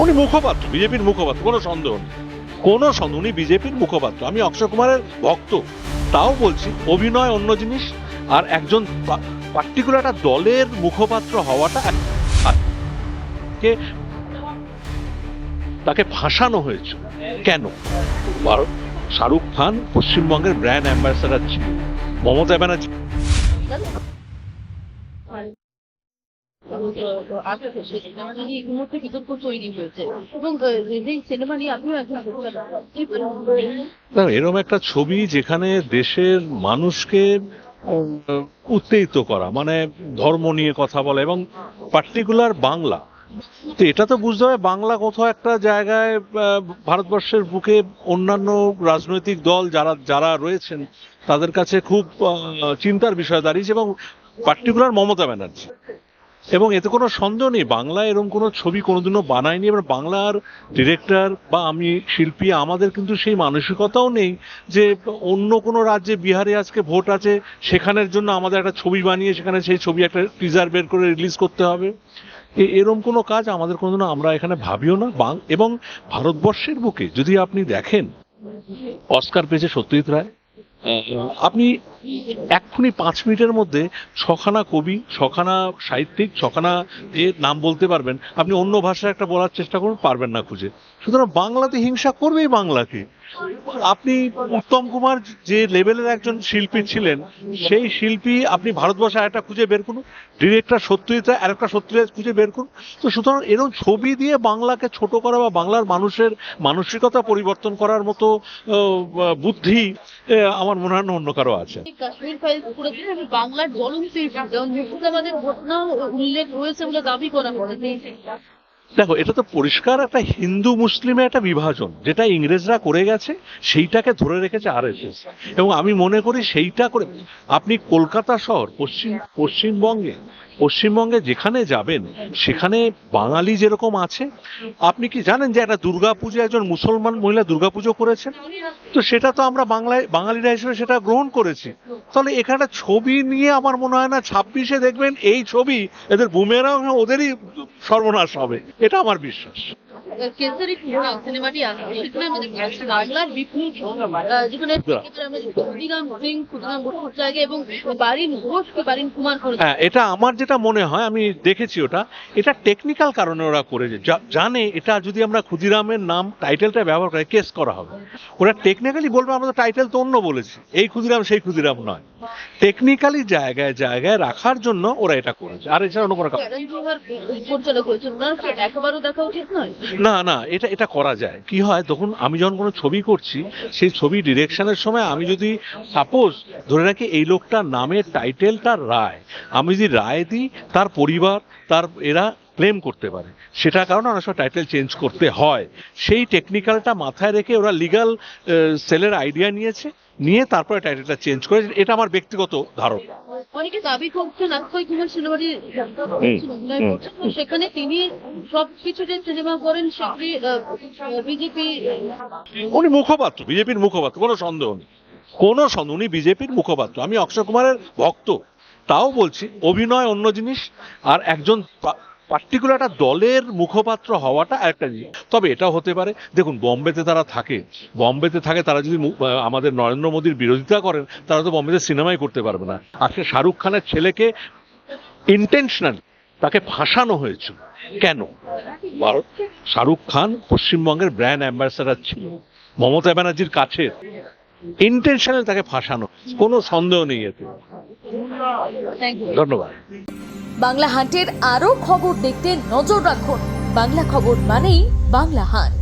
উনি মুখপাত্র, বিজেপির মুখপাত্র, কোনো সন্দেহ নেই, কোনো সন্দেহ, উনি বিজেপির মুখপাত্র। আমি অক্ষয় কুমারের ভক্ত, তাও বলছি অভিনয় অন্য জিনিস, আর একজন পার্টিকুলার একটা দলের মুখপাত্র হওয়াটা তাকে ফাঁসানো হয়েছে কেন? শাহরুখ খান পশ্চিমবঙ্গের ব্র্যান্ড অ্যাম্বাসেডার ছিল, মমতা ব্যানার্জি এরকম একটা ছবি যেখানে দেশের মানুষকে উত্তেজিত করা, মানে ধর্ম নিয়ে কথা বলা এবং পার্টিকুলার বাংলা, তো এটা তো বুঝতে হবে বাংলা কোথাও একটা জায়গায় ভারতবর্ষের বুকে অন্যান্য রাজনৈতিক দল যারা যারা রয়েছেন তাদের কাছে খুব চিন্তার বিষয় দাঁড়িয়েছে, এবং পার্টিকুলার মমতা ব্যানার্জি। এবং এতে কোনো সন্দেহ নেই বাংলা এরকম কোনো ছবি কোনোদিনও বানায়নি, এবার বাংলার ডিরেক্টর বা আমি শিল্পী আমাদের কিন্তু সেই মানসিকতাও নেই যে অন্য কোনো রাজ্যে, বিহারে আজকে ভোট আছে, সেখানের জন্য আমাদের একটা ছবি বানিয়ে সেখানে সেই ছবি একটা টিজার বের করে রিলিজ করতে হবে, এরকম কোনো কাজ আমাদের কোনোদিনও আমরা এখানে ভাবিও না। এবং ভারতবর্ষের বুকে যদি আপনি দেখেন, অস্কার পেয়েছে সত্যজিৎ রায়, আপনি এক্ষুনি 5 মিনিটের মধ্যে ছখানা কবি, ছখানা সাহিত্যিক, ছখানা এর নাম বলতে পারবেন, আপনি অন্য ভাষায় একটা বলার চেষ্টা করুন, পারবেন না খুঁজে। সুতরাং বাংলাতে হিংসা করবেই বাংলাকে। আপনি উত্তম কুমার যে লেভেলের একজন শিল্পী ছিলেন, সেই শিল্পী আপনি ভারতবর্ষে আরেকটা খুঁজে বের করুন, ডিরেক্টর সত্যজিৎ রায় আরেকটা সত্যজিৎ রায় খুঁজে বের করুন। তো সুতরাং এরকম ছবি দিয়ে বাংলাকে ছোট করা বা বাংলার মানুষের মানসিকতা পরিবর্তন করার মতো বুদ্ধি আমার মনে হয় অন্য কারো আছে। কাশ্মীর ফাইলস করেছেন এবং বাংলার জ্বলন্ত যেমন মুর্শিদাবাদের ঘটনা উল্লেখ রয়েছে বলে দাবি করা হয়েছে। দেখো, এটা তো পরিষ্কার একটা হিন্দু মুসলিমের একটা বিভাজন, যেটা ইংরেজরা করে গেছে, সেইটাকে ধরে রেখেছে আরএসএস। এবং আমি মনে করি সেইটা করে আপনি কলকাতা শহর, পশ্চিমবঙ্গে যেখানে যাবেন সেখানে বাঙালি যেরকম আছে, আপনি কি জানেন যে একটা দুর্গাপুজো একজন মুসলমান মহিলা দুর্গাপুজো করেছেন? তো সেটা তো আমরা বাঙালিরা হিসেবে সেটা গ্রহণ করেছি। তাহলে এখানে ছবি নিয়ে আমার মনে হয় না 26-এ দেখবেন এই ছবি এদের বুমেরাং ওদেরই সর্বনাশ হবে, এটা আমার বিশ্বাস। কেসারি সিনেমাটি আছে, সেখানে আমাদের বাংলার বিপুল যেখানে ক্ষুদিরাম সিং, ক্ষুদিরাম ভট্টাচার্য এবং বারিন ঘোষকে বারিন কুমার করেছে। হ্যাঁ, এটা আমার যেটা মনে হয়, আমি দেখেছি ওটা, এটা টেকনিক্যাল কারণে ওরা করেছে, জানে এটা যদি আমরা ক্ষুদিরামের নাম টাইটেলটা ব্যবহার করে কেস করা হবে, ওরা টেকনিক্যালি বলবে আমরা তো টাইটেল তো অন্য বলেছি, এই ক্ষুদিরাম সেই ক্ষুদিরাম নয়, টেকনিক্যালি জায়গায় জায়গায় রাখার জন্য ওরা এটা করেছে, আর এছাড়া অন্য কোনো কারণ পরিচালক হয়েছেন, ওনার একবারও দেখা উচিত নয়। না না, এটা করা যায়। কি হয়, তখন আমি যখন কোনো ছবি করছি, সেই ছবি ডিরেকশনের সময় আমি যদি সাপোজ ধরে রাখি এই লোকটার নামের টাইটেলটা রায়, আমি যদি রায় দিই, তার পরিবার এরা ক্লেম করতে পারে, সেটার কারণে অনেক সময় টাইটেল চেঞ্জ করতে হয়। সেই টেকনিক্যালটা মাথায় রেখে ওরা লিগ্যাল সেলের আইডিয়া নিয়ে তারপরে টাইটেলটা চেঞ্জ করে, এটা আমার ব্যক্তিগত ধারণা। অনেকে দাবি করছেন অক্ষয় কুমার সিনেমাটি অভিনয় করছেন, সেখানে তিনি সবকিছু যে সিনেমা করেন সেগুলি বিজেপি। উনি মুখপাত্র, বিজেপির মুখপাত্র, কোনো সন্দেহ নেই, কোনো সন্দেহ, উনি বিজেপির মুখপাত্র। আমি অক্ষয় কুমারের ভক্ত, তাও বলছি অভিনয় অন্য জিনিস, আর একজন পার্টিকুলার একটা দলের মুখপাত্র হওয়াটা একটা জিনিস। তবে এটাও হতে পারে, দেখুন বম্বেতে থাকে, তারা যদি আমাদের নরেন্দ্র মোদীর বিরোধিতা করেন, তারা তো বম্বেতে সিনেমাই করতে পারবে না। আজকে শাহরুখ খানের ছেলেকে ইন্টেনশনালি তাকে ফাঁসানো হয়েছিল কেন? শাহরুখ খান পশ্চিমবঙ্গের ব্র্যান্ড অ্যাম্বাসেডার ছিল, মমতা ব্যানার্জির কাছে, ইন্টেনশনালি তাকে ফাঁসানো, কোনো সন্দেহ নেই এতে। ধন্যবাদ। বাংলা হান্টের আরো খবর দেখতে নজর রাখুন। বাংলা খবর মানেই বাংলা হান্ট।